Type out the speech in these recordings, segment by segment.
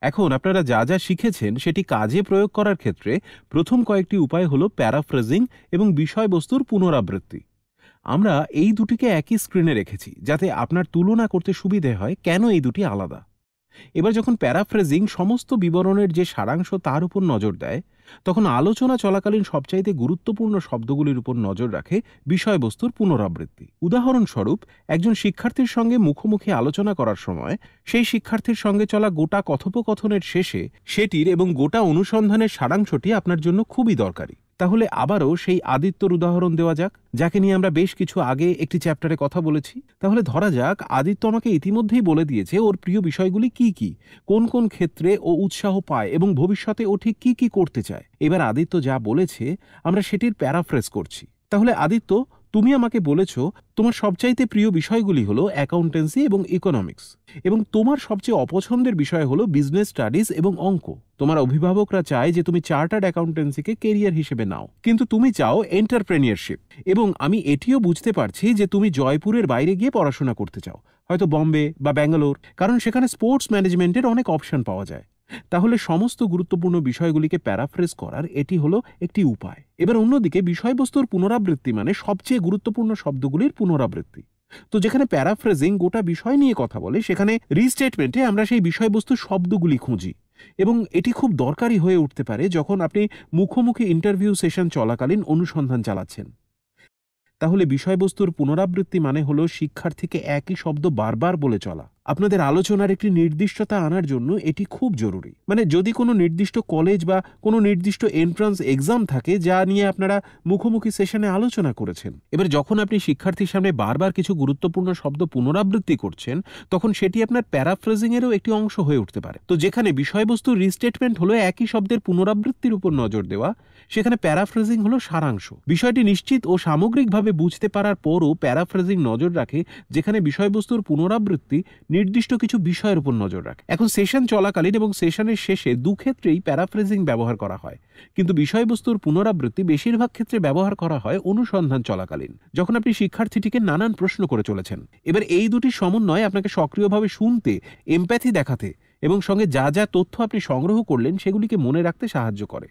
এখন আপনারা যা যা শিখেছেন সেটি কাজে প্রয়োগ করার ক্ষেত্রে প্রথম কয়েকটি উপায় হলো প্যারাফ্রেজিং এবং বিষয়বস্তুর পুনরাবৃত্তি। আমরা এই দুটিকে একই স্ক্রিনে রেখেছি যাতে আপনার তুলনা করতে সুবিধে হয় কেন এই দুটি আলাদা। এবার যখন প্যারাফ্রেজিং সমস্ত বিবরণের যে সারাংশ তার উপর নজর দেয়, তখন আলোচনা চলাকালীন সবচাইতে গুরুত্বপূর্ণ শব্দগুলির উপর নজর রাখে বিষয়বস্তুর পুনরাবৃত্তি। উদাহরণস্বরূপ, একজন শিক্ষার্থীর সঙ্গে মুখোমুখি আলোচনা করার সময় সেই শিক্ষার্থীর সঙ্গে চলা গোটা কথোপকথনের শেষে সেটির এবং গোটা অনুসন্ধানের সারাংশটি আপনার জন্য খুবই দরকারি। তাহলে আবারও সেই আদিত্যর উদাহরণ দেওয়া যাক, যাকে নিয়ে আমরা বেশ কিছু আগে একটি চ্যাপ্টারে কথা বলেছি। তাহলে ধরা যাক আদিত্য আমাকে ইতিমধ্যেই বলে দিয়েছে ওর প্রিয় বিষয়গুলি কি কি, কোন কোন ক্ষেত্রে ও উৎসাহ পায় এবং ভবিষ্যতে ও ঠিক কি কি করতে চায়। এবার আদিত্য যা বলেছে আমরা সেটির প্যারাফ্রেজ করছি। তাহলে আদিত্য, তুমি আমাকে বলেছ তোমার সবচাইতে প্রিয় বিষয়গুলি হলো অ্যাকাউন্টেন্সি এবং ইকোনমিক্স, এবং তোমার সবচেয়ে অপছন্দের বিষয় হলো বিজনেস স্টাডিজ এবং অঙ্ক। তোমার অভিভাবকরা চায় যে তুমি চার্টার্ড অ্যাকাউন্টেন্সিকে কেরিয়ার হিসেবে নাও, কিন্তু তুমি চাও এন্টারপ্রেনিয়ারশিপ। এবং আমি এটিও বুঝতে পারছি যে তুমি জয়পুরের বাইরে গিয়ে পড়াশোনা করতে চাও, হয়তো বম্বে বা ব্যাঙ্গালোর, কারণ সেখানে স্পোর্টস ম্যানেজমেন্টের অনেক অপশন পাওয়া যায়। তাহলে সমস্ত গুরুত্বপূর্ণ বিষয়গুলিকে প্যারাফ্রেজ করার এটি হলো একটি উপায়। এবার অন্যদিকে বিষয়বস্তুর পুনরাবৃত্তি মানে সবচেয়ে গুরুত্বপূর্ণ শব্দগুলির পুনরাবৃত্তি। তো যেখানে প্যারাফ্রেজিং গোটা বিষয় নিয়ে কথা বলে, সেখানে রিস্টেটমেন্টে আমরা সেই বিষয়বস্তুর শব্দগুলি খুঁজি। এবং এটি খুব দরকারি হয়ে উঠতে পারে যখন আপনি মুখোমুখি ইন্টারভিউ সেশন চলাকালীন অনুসন্ধান চালাচ্ছেন। তাহলে বিষয়বস্তুর পুনরাবৃত্তি মানে হলো শিক্ষার্থীকে একই শব্দ বারবার বলে চলা। আপনাদের আলোচনার একটি নির্দিষ্টতা আনার জন্য এটি খুব জরুরি। মানে যদি কোনো নির্দিষ্ট কলেজ বা কোনো নির্দিষ্ট এন্ট্রান্স এক্সাম থাকে যা নিয়ে আপনারা মুখোমুখি সেশনে আলোচনা করেছেন, এবার যখন আপনি শিক্ষার্থীর সামনে বারবার কিছু গুরুত্বপূর্ণ শব্দ পুনরাবৃত্তি করছেন, তখন সেটি আপনার প্যারাফ্রেজিং এরও একটি অংশ হয়ে উঠতে পারে। তো যেখানে বিষয়বস্তুর রিস্টেটমেন্ট হলো একই শব্দের পুনরাবৃত্তির উপর নজর দেওয়া, সেখানে প্যারাফ্রেজিং হলো সারাংশ। বিষয়টি নিশ্চিত ও সামগ্রিকভাবে বুঝতে পারার পরও প্যারাফ্রেজিং নজর রাখে যেখানে বিষয়বস্তুর পুনরাবৃত্তি নির্দিষ্ট কিছু বিষয়ের উপর নজর রাখে। এখন সেশন চলাকালীন এবং সেশনের শেষে দুক্ষেত্রেই প্যারাফ্রেজিং ব্যবহার করা হয়, কিন্তু বিষয়বস্তুর পুনরাবৃত্তি বেশিরভাগ ক্ষেত্রে ব্যবহার করা হয় অনুসন্ধান চলাকালীন, যখন আপনি শিক্ষার্থীটিকে নানান প্রশ্ন করে চলেছেন। এবার এই দুটি সমন্বয় আপনাকে সক্রিয়ভাবে শুনতে, এমপ্যাথি দেখাতে এবং সঙ্গে যা যা তথ্য আপনি সংগ্রহ করলেন সেগুলিকে মনে রাখতে সাহায্য করে।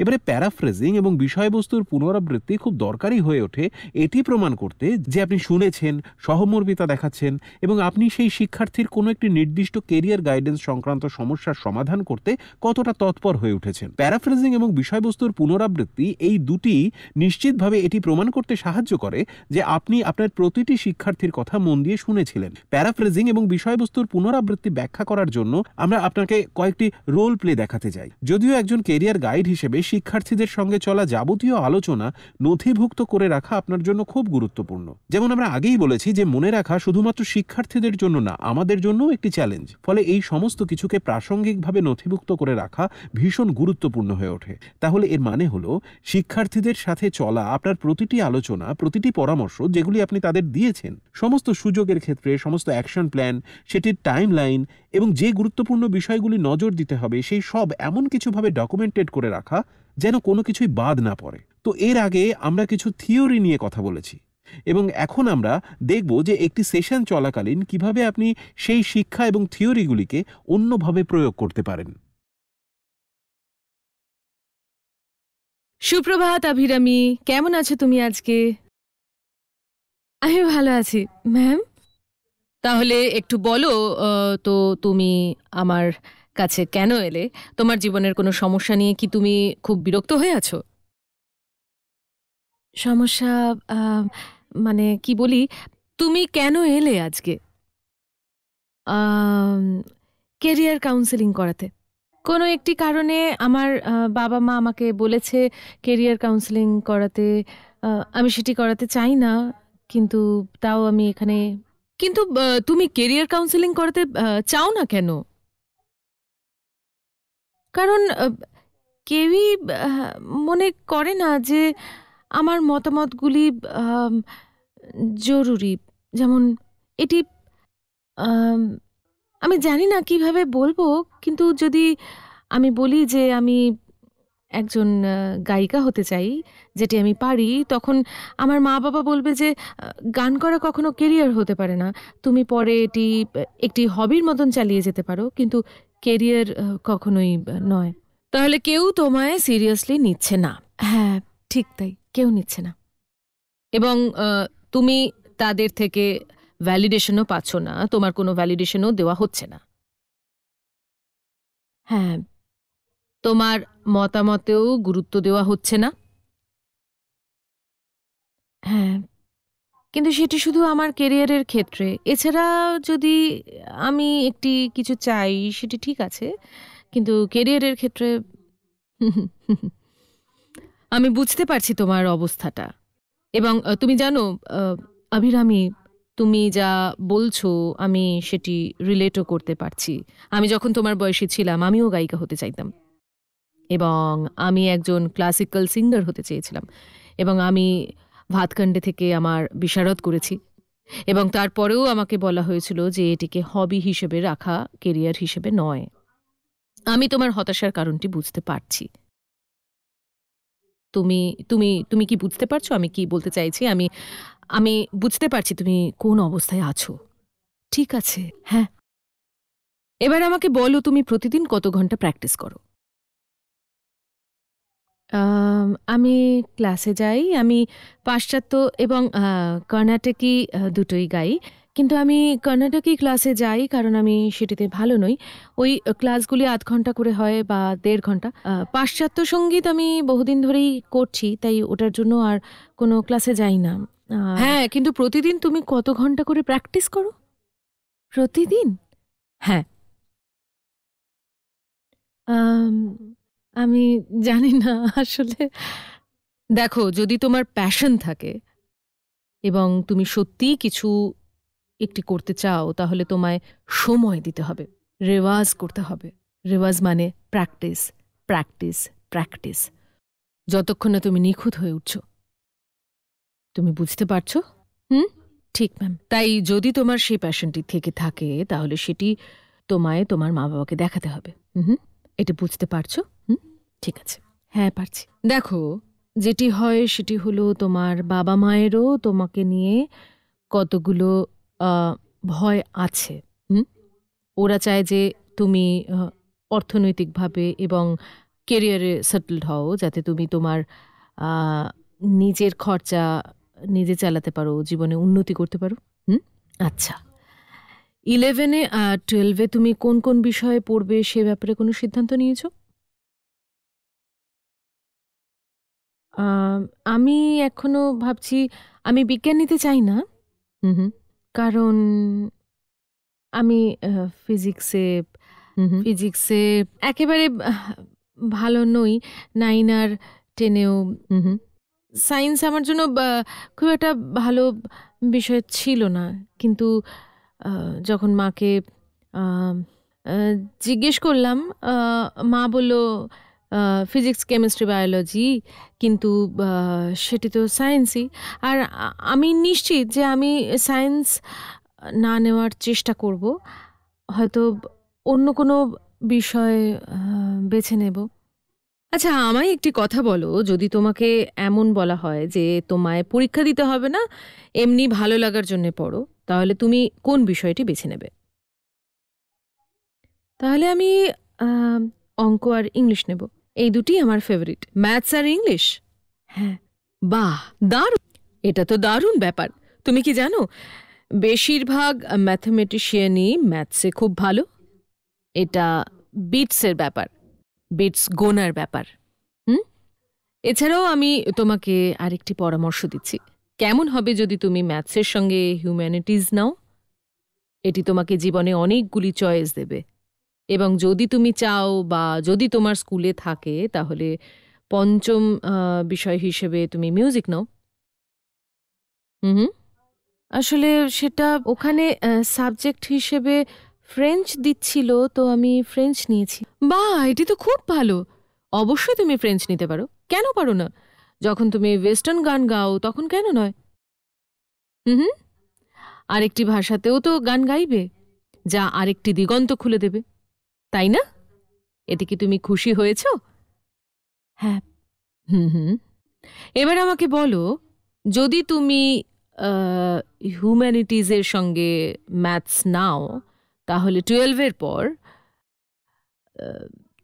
এবারে প্যারাফ্রেজিং এবং বিষয়বস্তুর পুনরাবৃত্তি খুব দরকারি হয়ে ওঠে এটি প্রমাণ করতে যে আপনি শুনেছেন, সহমর্মিতা দেখাচ্ছেন এবং আপনি সেই শিক্ষার্থীর কোনো একটি নির্দিষ্ট কেরিয়ার গাইডেন্স সংক্রান্ত সমস্যার সমাধান করতে কতটা তৎপর হয়ে উঠেছেন। প্যারাফ্রেজিং এবং বিষয়বস্তুর পুনরাবৃত্তি এই দুটি নিশ্চিতভাবে এটি প্রমাণ করতে সাহায্য করে যে আপনি আপনার প্রতিটি শিক্ষার্থীর কথা মন দিয়ে শুনেছিলেন। প্যারাফ্রেজিং এবং বিষয়বস্তুর পুনরাবৃত্তি ব্যাখ্যা করার জন্য আমরা আপনাকে কয়েকটি রোল প্লে দেখাতে যাই। যদিও একজন কেরিয়ার গাইড হিসেবে শিক্ষার্থীদের সঙ্গে চলা যাবতীয় আলোচনা নথিভুক্ত করে রাখা আপনার জন্য খুব গুরুত্বপূর্ণ। যেমন আমরা আগেই বলেছি যে মনে রাখা শুধুমাত্র শিক্ষার্থীদের জন্য না, আমাদের জন্যও একটি চ্যালেঞ্জ। ফলে এই সমস্ত কিছুকে প্রাসঙ্গিকভাবে নথিভুক্ত করে রাখা ভীষণ গুরুত্বপূর্ণ হয়ে ওঠে। তাহলে এর মানে হলো শিক্ষার্থীদের সাথে চলা আপনার প্রতিটি আলোচনা, প্রতিটি পরামর্শ যেগুলি আপনি তাদের দিয়েছেন, সমস্ত সুযোগের ক্ষেত্রে সমস্ত অ্যাকশন প্ল্যান, সেটির টাইম লাইন এবং যে গুরুত্বপূর্ণ বিষয়গুলি নজর দিতে হবে সেই সব এমন কিছুভাবে ডকুমেন্টেড করে রাখা যেন কোনো কিছুই বাদ না পড়ে। তো এর আগে আমরা কিছু থিওরি নিয়ে কথা বলেছি এবং এখন আমরা দেখব যে একটি সেশন চলাকালীন কিভাবে আপনি সেই শিক্ষা এবং থিওরিগুলিকে অন্যভাবে প্রয়োগ করতে পারেন। সুপ্রভাত অভিরামী, কেমন আছো তুমি আজকে? আমি ভালো আছি ম্যাম। তাহলে একটু বলো, তো তুমি আমার কাছে কেন এলে? তোমার জীবনের কোনো সমস্যা নিয়ে কি তুমি খুব বিরক্ত হয়ে আছো? সমস্যা মানে কি বলি, তুমি কেন এলে আজকে? কেরিয়ার কাউন্সেলিং করাতে। কোনো একটি কারণে আমার বাবা মা আমাকে বলেছে কেরিয়ার কাউন্সেলিং করাতে। আমি সেটি করাতে চাই না, কিন্তু তাও আমি এখানে। কিন্তু তুমি কেরিয়ার কাউন্সেলিং করাতে চাও না কেন? কারণ কেউই মনে করে না যে আমার মতামতগুলি জরুরি। যেমন এটি, আমি জানি না কিভাবে বলবো, কিন্তু যদি আমি বলি যে আমি একজন গায়িকা হতে চাই, যেটি আমি পারি, তখন আমার মা বাবা বলবে যে গান করা কখনো কেরিয়ার হতে পারে না। তুমি পরে এটি একটি হবির মতন চালিয়ে যেতে পারো, কিন্তু কেরিয়ার কখনোই নয়। তাহলে কেউ তোমায় সিরিয়াসলি নিচ্ছে না। হ্যাঁ, ঠিক তাই, কেউ নিচ্ছে না। এবং তুমি তাদের থেকে ভ্যালিডেশনও পাচ্ছ না, তোমার কোনো ভ্যালিডেশনও দেওয়া হচ্ছে না। হ্যাঁ, তোমার মতামতেও গুরুত্ব দেওয়া হচ্ছে না। হ্যাঁ, কিন্তু সেটি শুধু আমার কেরিয়ারের ক্ষেত্রে। এছাড়া যদি আমি কিছু চাই সেটি ঠিক আছে, কিন্তু কেরিয়ারের ক্ষেত্রে আমি বুঝতে পারছি তোমার অবস্থাটা। এবং তুমি জানো অভিরামী, তুমি যা বলছো আমি সেটি রিলেটও করতে পারছি। আমি যখন তোমার বয়সী ছিলাম আমিও গায়িকা হতে চাইতাম, এবং আমি একজন ক্লাসিক্যাল সিঙ্গার হতে চেয়েছিলাম, এবং আমি ভাতখণ্ডে থেকে আমার বিশারদ করেছি, এবং তারপরেও আমাকে বলা হয়েছিল যে এটিকে হবি হিসেবে রাখা, কেরিয়ার হিসেবে নয়। আমি তোমার হতাশার কারণটি বুঝতে পারছি। তুমি তুমি তুমি কি বুঝতে পারছো আমি কি বলতে চাইছি? আমি আমি বুঝতে পারছি তুমি কোন অবস্থায় আছো। ঠিক আছে, হ্যাঁ। এবার আমাকে বলো, তুমি প্রতিদিন কত ঘন্টা প্র্যাকটিস করো? আমি ক্লাসে যাই। আমি পাশ্চাত্য এবং কর্ণাটকি দুটোই গাই। কিন্তু আমি কর্ণাটকি ক্লাসে যাই কারণ আমি সেটিতে ভালো নই। ওই ক্লাসগুলি ৮ ঘন্টা করে হয় বা ১.৫ ঘন্টা। পাশ্চাত্য সঙ্গীত আমি বহুদিন ধরেই করছি, তাই ওটার জন্য আর কোনো ক্লাসে যাই না। হ্যাঁ, কিন্তু প্রতিদিন তুমি কত ঘন্টা করে প্র্যাকটিস করো? প্রতিদিন? হ্যাঁ। আম আমি জানি না আসলে। দেখো, যদি তোমার প্যাশন থাকে এবং তুমি সত্যিই কিছু একটি করতে চাও, তাহলে তোমায় সময় দিতে হবে, রেওয়াজ করতে হবে। রেওয়াজ মানে প্র্যাকটিস, প্র্যাকটিস, প্র্যাকটিস, যতক্ষণ না তুমি নিখুঁত হয়ে উঠছো। তুমি বুঝতে পারছো? হুম, ঠিক ম্যাম। তাই যদি তোমার সেই প্যাশনটি থেকে থাকে তাহলে সেটি তোমায় তোমার মা বাবাকে দেখাতে হবে। হুম, এটা বুঝতে পারছো? হুম, ঠিক আছে। হ্যাঁ, পারছি। দেখো, যেটি হয় সেটি হলো তোমার বাবা মায়েরও তোমাকে নিয়ে কতগুলো ভয় আছে। হুম, ওরা চায় যে তুমি অর্থনৈতিকভাবে এবং কেরিয়ারে সেটেলড হও, যাতে তুমি তোমার নিজের খরচা নিজে চালাতে পারো, জীবনে উন্নতি করতে পারো। হুম, আচ্ছা। 11-এ আর 12-এ তুমি কোন কোন বিষয়ে পড়বে সে ব্যাপারে কোনো সিদ্ধান্ত নিয়েছো? আমি এখনো ভাবছি আমি বিজ্ঞান নিতে চাই না। হুম, কারণ আমি ফিজিক্সে ফিজিক্সে একেবারে ভালো নই। 9 আর 10-এও সায়েন্স আমার জন্য খুব একটা ভালো বিষয় ছিল না। কিন্তু যখন মাকে আ আ জিজ্ঞেস করলাম, আ মা বলল ফিজিক্স, কেমিস্ট্রি, বায়োলজি, কিন্তু আ সেটি তো সায়েন্সই। আর আমি নিশ্চিত যে আমি সায়েন্স না নেওয়ার চেষ্টা করব। হয়তো অন্য কোনো বিষয় বেছে নেব। আচ্ছা, আমায় একটি কথা বলো, যদি তোমাকে এমন বলা হয় যে তোমায় পরীক্ষা দিতে হবে না, এমনি ভালো লাগার জন্যে পড়ো, তাহলে তুমি কোন বিষয়টি বেছে নেবে? তাহলে আমি আ অঙ্ক আর ইংলিশ নেব। এই দুটিই আমার ফেভারিট। ম্যাথস আর ইংলিশ? হ্যাঁ। বাহ! দারুণ! এটা তো দারুণ ব্যাপার। তুমি কি জানো, বেশিরভাগ ম্যাথমেটিশিয়ানই ম্যাথসে খুব ভালো। এটা বিটসের ব্যাপার, বিটস গোনার ব্যাপার। হুম? এছাড়াও আমি তোমাকে আরেকটি পরামর্শ দিচ্ছি। কেমন হবে যদি তুমি ম্যাথসের সঙ্গে হিউম্যানিটিজ নাও? এটি তোমাকে জীবনে অনেকগুলি চয়েস দেবে, এবং যদি তুমি চাও বা যদি তোমার স্কুলে থাকে তাহলে পঞ্চম বিষয় হিসেবে তুমি মিউজিক নাও। হুম, আসলে সেটা ওখানে সাবজেক্ট হিসেবে ফ্রেঞ্চ দিচ্ছিল, তো আমি ফ্রেঞ্চ নিয়েছি। বাহ! এটি তো খুব ভালো। অবশ্যই তুমি ফ্রেঞ্চ নিতে পারো। কেন পারো না? যখন তুমি ওয়েস্টার্ন গান গাও তখন কেন নয়? হুম, আরেকটি ভাষাতেও তো গান গাইবে, যা আরেকটি দিগন্ত খুলে দেবে, তাই না? এতে কি তুমি খুশি হয়েছ? হ্যাঁ। হুম। এবার আমাকে বলো, যদি তুমি হিউম্যানিটিজের সঙ্গে ম্যাথস নাও, তাহলে 12-এর পর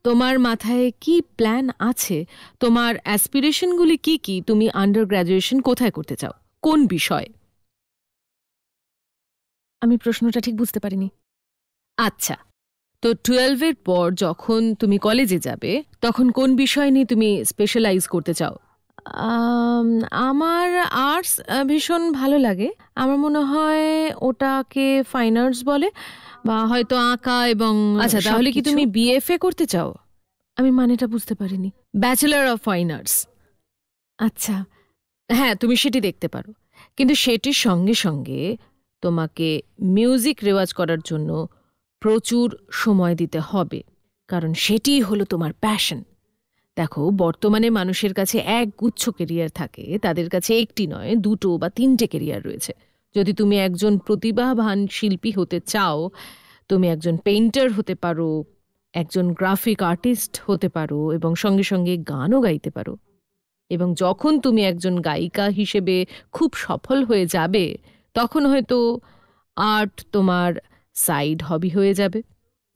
তোমার মাথায় কি প্ল্যান আছে? তোমার অ্যাসপিরেশনগুলি কি কি? তুমি আন্ডার গ্র্যাজুয়েশন কোথায় করতে চাও, কোন বিষয়? আমি প্রশ্নটা ঠিক বুঝতে পারিনি। আচ্ছা, তো 12-এর পর যখন তুমি কলেজে যাবে তখন কোন বিষয় নিয়ে তুমি স্পেশালাইজ করতে চাও? আমার আর্টস ভীষণ ভালো লাগে। আমার মনে হয় ওটাকে ফাইন আর্টস বলে, বা হয়তো আঁকা এবং। আচ্ছা, তাহলে কি তুমি বিএফএ করতে চাও? আমি মানেটা বুঝতে পারিনি। Bachelor of fine arts. আচ্ছা, হ্যাঁ, তুমি সেটি দেখতে পারো, কিন্তু সেটির সঙ্গে সঙ্গে তোমাকে মিউজিক রেওয়াজ করার জন্য প্রচুর সময় দিতে হবে, কারণ সেটিই হলো তোমার প্যাশন। দেখো, বর্তমানে মানুষের কাছে এক গুচ্ছ কেরিয়ার থাকে, তাদের কাছে একটি নয়, 2 বা 3টে কেরিয়ার রয়েছে। যদি তুমি একজন প্রতিভাবান শিল্পী হতে চাও, তুমি একজন পেইন্টার হতে পারো, একজন গ্রাফিক আর্টিস্ট হতে পারো, এবং সঙ্গে সঙ্গে গানও গাইতে পারো। এবং যখন তুমি একজন গায়িকা হিসেবে খুব সফল হয়ে যাবে, তখন হয়তো আর্ট তোমার সাইড হবি হয়ে যাবে।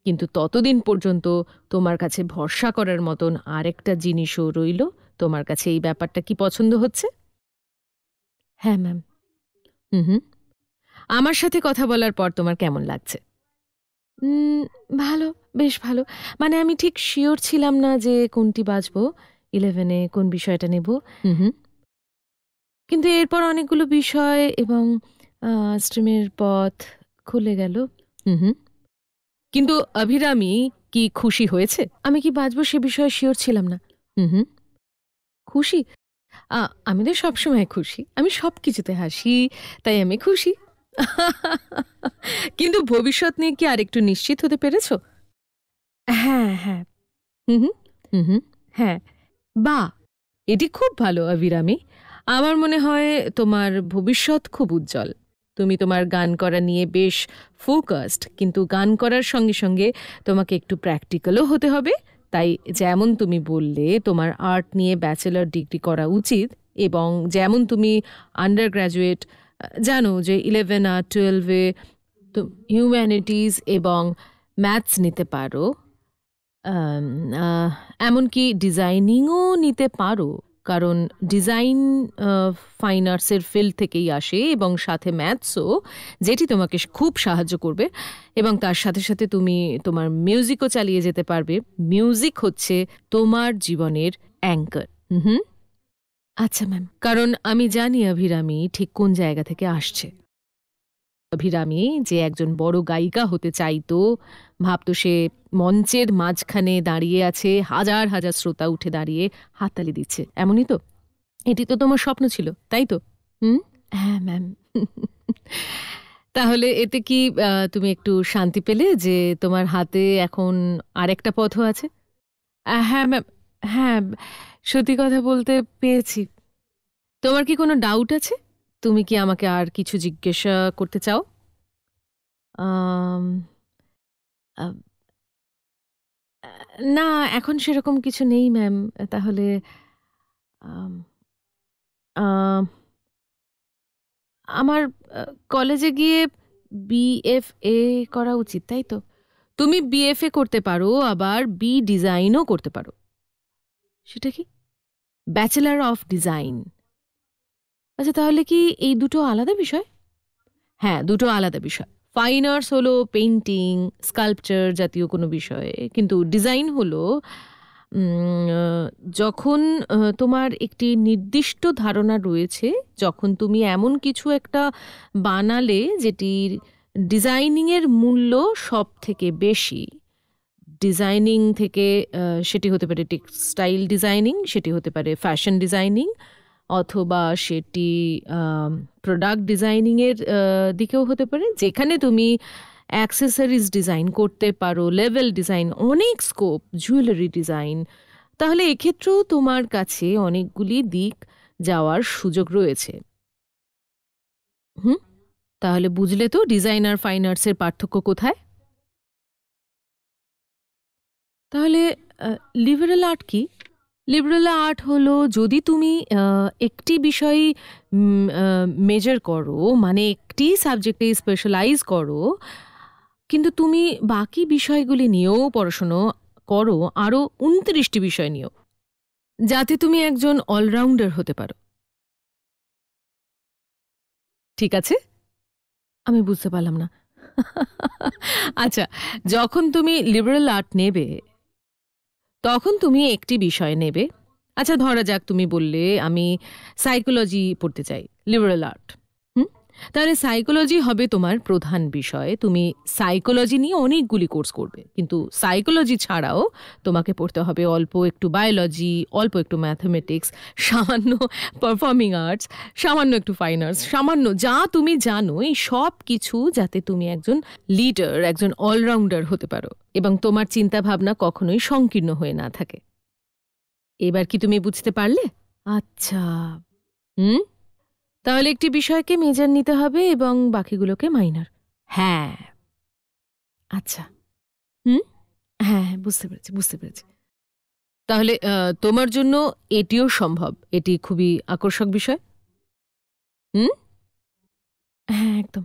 কিন্তু ততদিন পর্যন্ত তোমার কাছে ভরসা করার মতন আরেকটা জিনিসও রইল। তোমার কাছে এই ব্যাপারটা কি পছন্দ হচ্ছে? হ্যাঁ ম্যাম। হুম। আমার সাথে কথা বলার পর তোমার কেমন লাগছে? ভালো, বেশ ভালো। মানে আমি ঠিক শিওর ছিলাম না যে কোনটি বাজবো, 11-এ কোন বিষয়টা নেব। হুম। কিন্তু এরপর অনেকগুলো বিষয় এবং স্ট্রিমের পথ খুলে গেল। হুম। কিন্তু অভিরামী কি খুশি হয়েছে? আমি কি বাজবো সে বিষয়ে শিওর ছিলাম না। হুম। খুশি? আমি তো সবসময় খুশি, আমি সব কিছুতে হাসি, তাই আমি খুশি। কিন্তু ভবিষ্যৎ নিয়ে কি আরেকটু নিশ্চিত হতে পেরেছ? হ্যাঁ হ্যাঁ। হুম। হ্যাঁ। বাহ, এটি খুব ভালো অভিরামী। আমার মনে হয় তোমার ভবিষ্যৎ খুব উজ্জ্বল। তুমি তোমার গান করা নিয়ে বেশ ফোকাসড, কিন্তু গান করার সঙ্গে সঙ্গে তোমাকে একটু প্র্যাকটিক্যালও হতে হবে। তাই যেমন তুমি বললে তোমার আর্ট নিয়ে ব্যাচেলর ডিগ্রি করা উচিত, এবং যেমন তুমি আন্ডার গ্র্যাজুয়েট জানো যে 11 আর 12-এ তো হিউম্যানিটিজ এবং ম্যাথস নিতে পারো, এমনকি ডিজাইনিংও নিতে পারো, কারণ ডিজাইন ফাইন আর্টসের ফিল্ড থেকেই আসে, এবং সাথে ম্যাথসও, যেটি তোমাকে খুব সাহায্য করবে। এবং তার সাথে সাথে তুমি তোমার মিউজিকও চালিয়ে যেতে পারবে। মিউজিক হচ্ছে তোমার জীবনের অ্যাঙ্কার। হুম। আচ্ছা ম্যাম, কারণ আমি জানি অভিরামী ঠিক কোন জায়গা থেকে আসছে। অভিরামী যে একজন বড় গায়িকা হতে চাইতো, ভাবতো সে মঞ্চের মাঝখানে দাঁড়িয়ে আছে, হাজার হাজার শ্রোতা উঠে দাঁড়িয়ে হাততালি দিচ্ছে, এমনই তো? এটি তো তোমার স্বপ্ন ছিল, তাই তো? হ্যাঁ ম্যাম। তাহলে এতে কি তুমি একটু শান্তি পেলে যে তোমার হাতে এখন আরেকটা পথও আছে? হ্যাঁ ম্যাম। হ্যাঁ, সত্যি কথা বলতে পেয়েছি। তোমার কি কোনো ডাউট আছে? তুমি কি আমাকে আর কিছু জিজ্ঞাসা করতে চাও? আম, আ- না, এখন সেরকম কিছু নেই ম্যাম। তাহলে আম, আম, আমার কলেজে গিয়ে বিএফএ করা উচিত, তাই তো? তুমি বিএফএ করতে পারো, আবার বি ডিজাইনও করতে পারো। সেটা কি? Bachelor of design. আচ্ছা, তাহলে কি এই দুটো আলাদা বিষয়? হ্যাঁ, দুটো আলাদা বিষয়। ফাইন আর্টস হলো পেইন্টিং, স্কাল্পচার জাতীয় কোনো বিষয়ে, কিন্তু ডিজাইন হলো যখন তোমার একটি নির্দিষ্ট ধারণা রয়েছে, যখন তুমি এমন কিছু একটা বানালে যেটির ডিজাইনিংয়ের মূল্য সব থেকে বেশি। ডিজাইনিং থেকে সেটি হতে পারে টেক্সটাইল ডিজাইনিং, সেটি হতে পারে ফ্যাশন ডিজাইনিং, অথবা সেটি প্রোডাক্ট ডিজাইনিংয়ের দিকেও হতে পারে, যেখানে তুমি অ্যাক্সেসরিজ ডিজাইন করতে পারো, লেভেল ডিজাইন, অনেক স্কোপ, জুয়েলারি ডিজাইন। তাহলে এক্ষেত্রেও তোমার কাছে অনেকগুলি দিক যাওয়ার সুযোগ রয়েছে। তাহলে বুঝলে তো ডিজাইন আর ফাইন আর্টসের পার্থক্য কোথায়? তাহলে লিবারেল আর্ট কি? লিবারেল আর্ট হলো যদি তুমি একটি বিষয়ে মেজর করো, মানে একটি সাবজেক্টে স্পেশালাইজ করো, কিন্তু তুমি বাকি বিষয়গুলি নিয়েও পড়াশুনো করো আরও 29টি বিষয় নিও, যাতে তুমি একজন অলরাউন্ডার হতে পারো। ঠিক আছে? আমি বুঝতে পারলাম না। আচ্ছা, যখন তুমি লিবারেল আর্ট নেবে তখন তুমি একটি বিষয় নেবে। আচ্ছা, ধরা যাক তুমি বললে আমি সাইকোলজি পড়তে চাই, লিবারেল আর্ট। তাহলে সাইকোলজি হবে তোমার প্রধান বিষয়। তুমি সাইকোলজি নিয়ে অনেকগুলি কোর্স করবে, কিন্তু সাইকোলজি ছাড়াও তোমাকে পড়তে হবে অল্প একটু বায়োলজি, অল্প একটু ম্যাথমেটিক্স, সামান্য পারফর্মিং আর্টস, সামান্য একটু ফাইন আর্টস, সামান্য যা তুমি জানো এই সব কিছু, যাতে তুমি একজন লিডার, একজন অলরাউন্ডার হতে পারো এবং তোমার চিন্তা ভাবনা কখনোই সংকীর্ণ হয়ে না থাকে। এবার কি তুমি বুঝতে পারলে? আচ্ছা, হুম, তাহলে একটি বিষয়কে মেজর নিতে হবে এবং বাকিগুলোকে মাইনর। হ্যাঁ, আচ্ছা, হুম, হ্যাঁ, বুঝতে পেরেছি, বুঝতে পেরেছি। তাহলে তোমার জন্য এটিও সম্ভব, এটি খুবই আকর্ষক বিষয়। হুম, হ্যাঁ, একদম।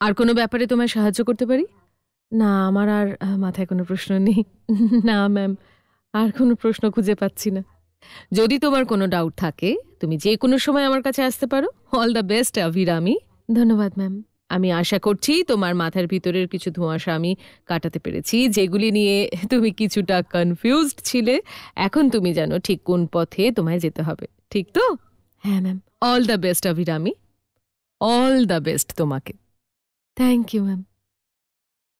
আর কোনো ব্যাপারে তোমায় সাহায্য করতে পারি? না, আমার আর মাথায় কোনো প্রশ্ন নেই। না ম্যাম, আর কোনো প্রশ্ন খুঁজে পাচ্ছি না। যদি তোমার কোনো ডাউট থাকে তুমি যে কোনো সময় আমার কাছে আসতে পারো। All the best Abhirami. ধন্যবাদ ম্যাম। আমি আশা করছি তোমার মাথার ভিতরের কিছু ধোঁয়াশা আমি কাটাতে পেরেছি, যেগুলি নিয়ে তুমি কিছুটা কনফিউজড ছিলে। এখন তুমি জানো ঠিক কোন পথে তোমায় যেতে হবে, ঠিক তো? হ্যাঁ ma'am. All the best Abhirami, all the best তোমাকে। Thank you ma'am.